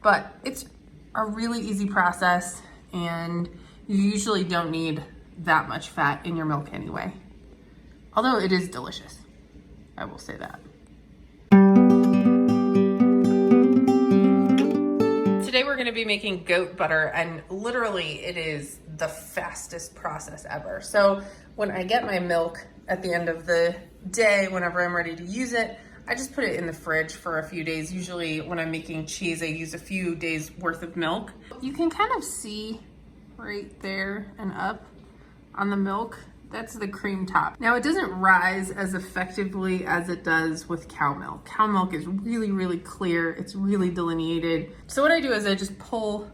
but it's a really easy process and you usually don't need that much fat in your milk anyway. Although it is delicious, I will say that. Today we're gonna be making goat butter, and literally it is the fastest process ever. So when I get my milk at the end of the day, whenever I'm ready to use it, I just put it in the fridge for a few days. Usually when I'm making cheese, I use a few days worth of milk. You can kind of see right there and up on the milk, that's the cream top. Now it doesn't rise as effectively as it does with cow milk. Cow milk is really, really clear. It's really delineated. So what I do is I just pull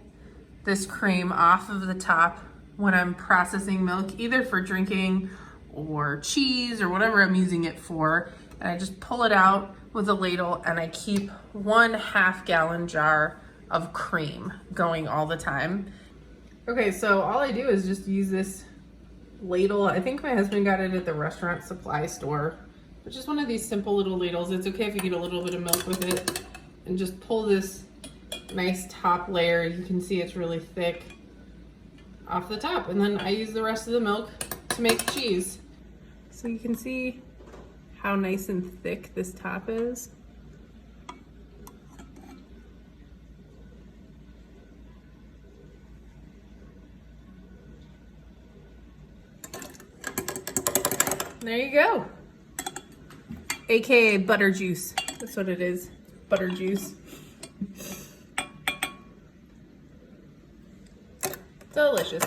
this cream off of the top when I'm processing milk, either for drinking or cheese or whatever I'm using it for. And I just pull it out with a ladle and I keep 1/2 gallon jar of cream going all the time. Okay, so all I do is just use this ladle. I think my husband got it at the restaurant supply store, which is one of these simple little ladles. It's okay if you get a little bit of milk with it, and just pull this nice top layer. You can see it's really thick off the top, and then I use the rest of the milk to make cheese. So you can see how nice and thick this top is. There you go. AKA butter juice. That's what it is, butter juice. Delicious.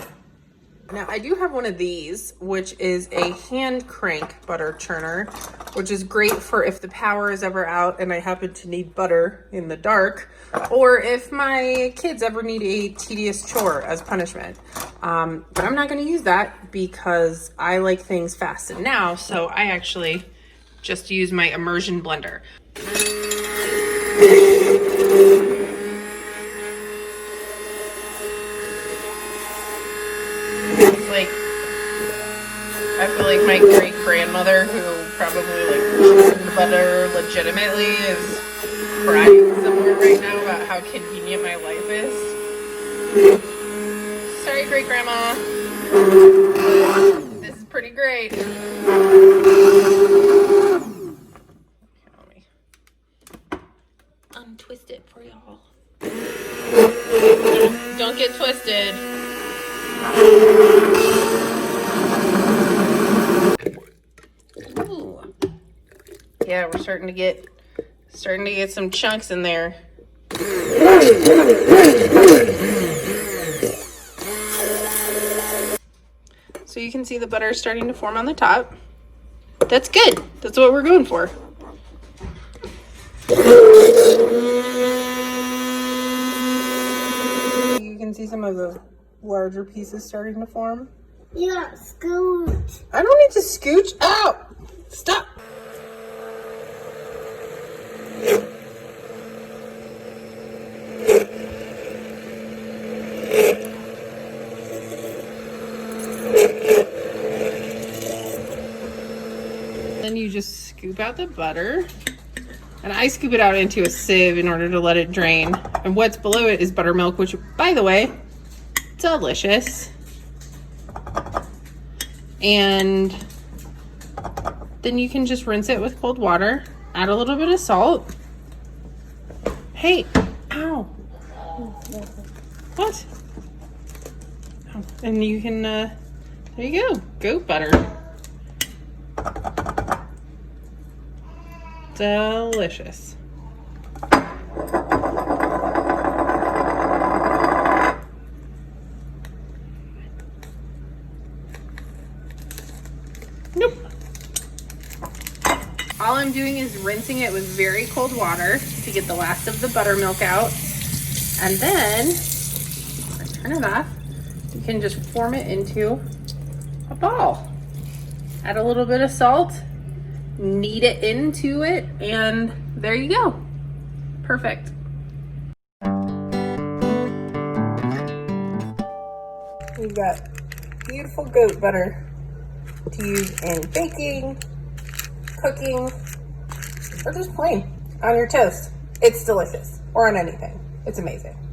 Now I do have one of these, which is a hand crank butter churner, which is great for if the power is ever out and I happen to need butter in the dark, or if my kids ever need a tedious chore as punishment. But I'm not going to use that because I like things fast and now, so I actually just use my immersion blender. I feel like my great grandmother, who probably like churned butter legitimately, is crying somewhere right now about how convenient my life is. Sorry, great grandma. This is pretty great. Let me untwist it for y'all. Don't get twisted. Ooh. Yeah, we're starting to get some chunks in there. So you can see the butter is starting to form on the top. That's good. That's what we're going for. You can see some of the larger pieces starting to form. Yeah, scooch. I don't need to scooch. Ow! Stop! Then you just scoop out the butter. And I scoop it out into a sieve in order to let it drain. And what's below it is buttermilk, which, by the way, delicious. And then you can just rinse it with cold water, add a little bit of salt. Hey, ow. What? Oh, and you can, there you go, goat butter. Delicious. Nope. All I'm doing is rinsing it with very cold water to get the last of the buttermilk out. And then, turn it off, you can just form it into a ball. Add a little bit of salt, knead it into it, and there you go. Perfect. We've got beautiful goat butter to use in baking, cooking, or just plain on your toast. It's delicious, or on anything. It's amazing.